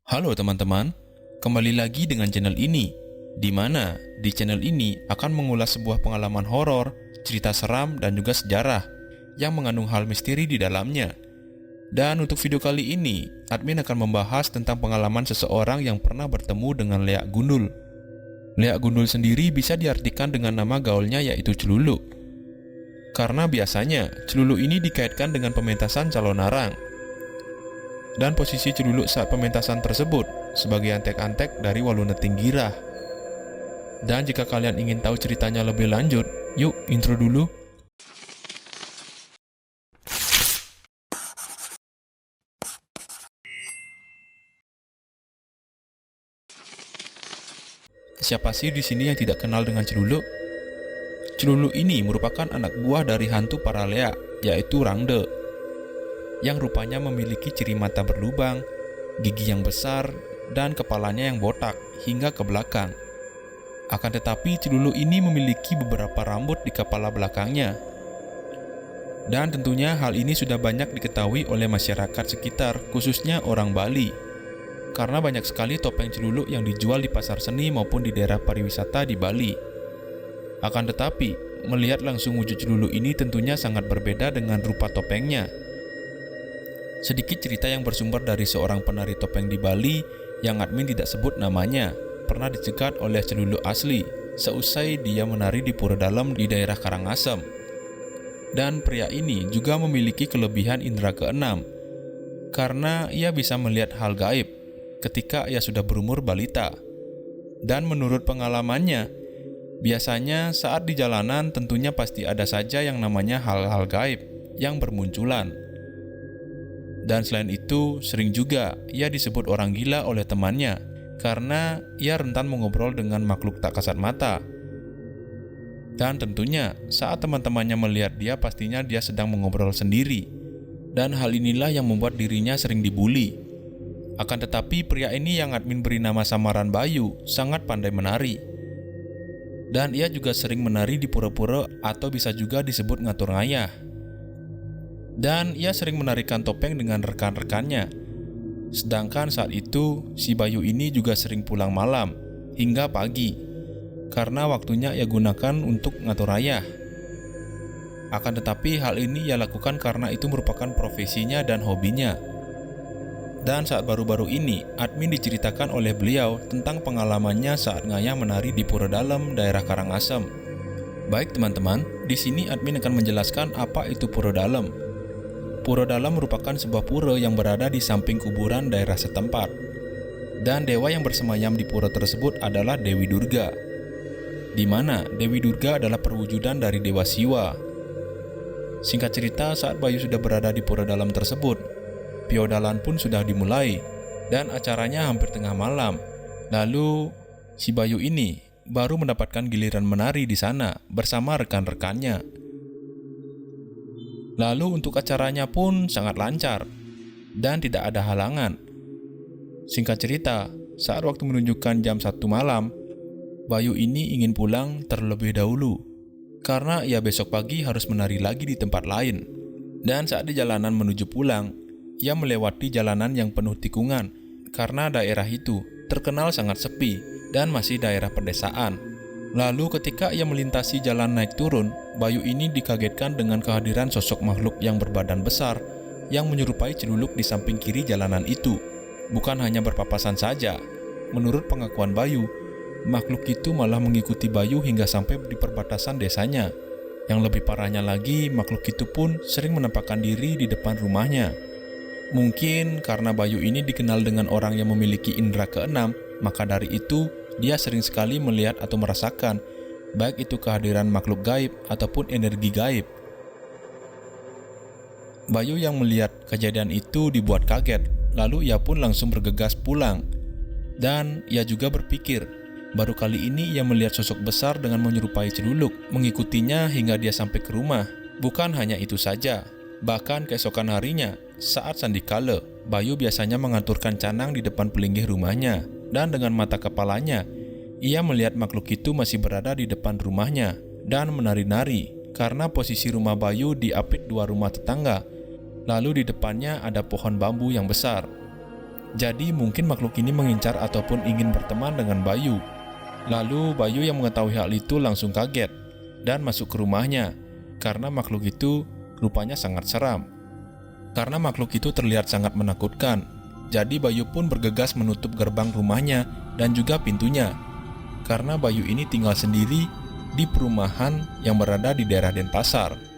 Halo teman-teman, kembali lagi dengan channel ini, di mana di channel ini akan mengulas sebuah pengalaman horor, cerita seram, dan juga sejarah yang mengandung hal misteri di dalamnya. Dan untuk video kali ini, admin akan membahas tentang pengalaman seseorang yang pernah bertemu dengan Leak Gundul. Leak Gundul sendiri bisa diartikan dengan nama gaulnya yaitu Celuluk. Karena biasanya, Celuluk ini dikaitkan dengan pementasan calon arang. Dan posisi Celuluk saat pementasan tersebut sebagai antek-antek dari Waluneting Girah. Dan jika kalian ingin tahu ceritanya lebih lanjut, yuk intro dulu. Siapa sih di sini yang tidak kenal dengan Celuluk? Celuluk ini merupakan anak buah dari hantu para leak, yaitu Rangde, yang rupanya memiliki ciri mata berlubang, gigi yang besar, dan kepalanya yang botak hingga ke belakang. Akan tetapi Celuluk ini memiliki beberapa rambut di kepala belakangnya. Dan tentunya hal ini sudah banyak diketahui oleh masyarakat sekitar, khususnya orang Bali. Karena banyak sekali topeng Celuluk yang dijual di pasar seni maupun di daerah pariwisata di Bali. Akan tetapi, melihat langsung wujud Celuluk ini tentunya sangat berbeda dengan rupa topengnya. Sedikit cerita yang bersumber dari seorang penari topeng di Bali yang admin tidak sebut namanya, pernah dicegat oleh Celuluk asli seusai dia menari di Pura Dalam di daerah Karangasem. Dan pria ini juga memiliki kelebihan indera keenam, karena ia bisa melihat hal gaib ketika ia sudah berumur balita. Dan menurut pengalamannya, biasanya saat di jalanan tentunya pasti ada saja yang namanya hal-hal gaib yang bermunculan. Dan selain itu, sering juga ia disebut orang gila oleh temannya karena ia rentan mengobrol dengan makhluk tak kasat mata. Dan tentunya saat teman-temannya melihat dia, pastinya dia sedang mengobrol sendiri. Dan hal inilah yang membuat dirinya sering dibully. Akan tetapi pria ini yang admin beri nama samaran Bayu sangat pandai menari. Dan ia juga sering menari di pura-pura atau bisa juga disebut ngatur ngayah. Dan ia sering menarikan topeng dengan rekan-rekannya. Sedangkan saat itu, si Bayu ini juga sering pulang malam hingga pagi, karena waktunya ia gunakan untuk ngatur ayah. Akan tetapi hal ini ia lakukan karena itu merupakan profesinya dan hobinya. Dan saat baru-baru ini, admin diceritakan oleh beliau tentang pengalamannya saat ngayah menari di Pura Dalam daerah Karangasem. Baik teman-teman, di sini admin akan menjelaskan apa itu Pura Dalam. Pura Dalam merupakan sebuah pura yang berada di samping kuburan daerah setempat. Dan dewa yang bersemayam di pura tersebut adalah Dewi Durga, di mana Dewi Durga adalah perwujudan dari Dewa Siwa. Singkat cerita, saat Bayu sudah berada di Pura Dalam tersebut, piodalan pun sudah dimulai dan acaranya hampir tengah malam. Lalu si Bayu ini baru mendapatkan giliran menari di sana bersama rekan-rekannya. Lalu untuk acaranya pun sangat lancar dan tidak ada halangan. Singkat cerita, saat waktu menunjukkan jam 1 malam, Bayu ini ingin pulang terlebih dahulu karena ia besok pagi harus menari lagi di tempat lain. Dan saat di jalanan menuju pulang, ia melewati jalanan yang penuh tikungan karena daerah itu terkenal sangat sepi dan masih daerah pedesaan. Lalu ketika ia melintasi jalan naik turun, Bayu ini dikagetkan dengan kehadiran sosok makhluk yang berbadan besar yang menyerupai Celuluk di samping kiri jalanan itu. Bukan hanya berpapasan saja, menurut pengakuan Bayu, makhluk itu malah mengikuti Bayu hingga sampai di perbatasan desanya. Yang lebih parahnya lagi, makhluk itu pun sering menampakkan diri di depan rumahnya. Mungkin karena Bayu ini dikenal dengan orang yang memiliki indera keenam, maka dari itu dia sering sekali melihat atau merasakan, baik itu kehadiran makhluk gaib ataupun energi gaib. Bayu yang melihat kejadian itu dibuat kaget, lalu ia pun langsung bergegas pulang. Dan ia juga berpikir, baru kali ini ia melihat sosok besar dengan menyerupai Celuluk, mengikutinya hingga dia sampai ke rumah. Bukan hanya itu saja, bahkan keesokan harinya, saat sandikala, Bayu biasanya mengaturkan canang di depan pelinggih rumahnya. Dan dengan mata kepalanya, ia melihat makhluk itu masih berada di depan rumahnya dan menari-nari karena posisi rumah Bayu diapit dua rumah tetangga. Lalu di depannya ada pohon bambu yang besar. Jadi mungkin makhluk ini mengincar ataupun ingin berteman dengan Bayu. Lalu Bayu yang mengetahui hal itu langsung kaget dan masuk ke rumahnya karena makhluk itu rupanya sangat seram. Karena makhluk itu terlihat sangat menakutkan, jadi Bayu pun bergegas menutup gerbang rumahnya dan juga pintunya. Karena Bayu ini tinggal sendiri di perumahan yang berada di daerah Denpasar.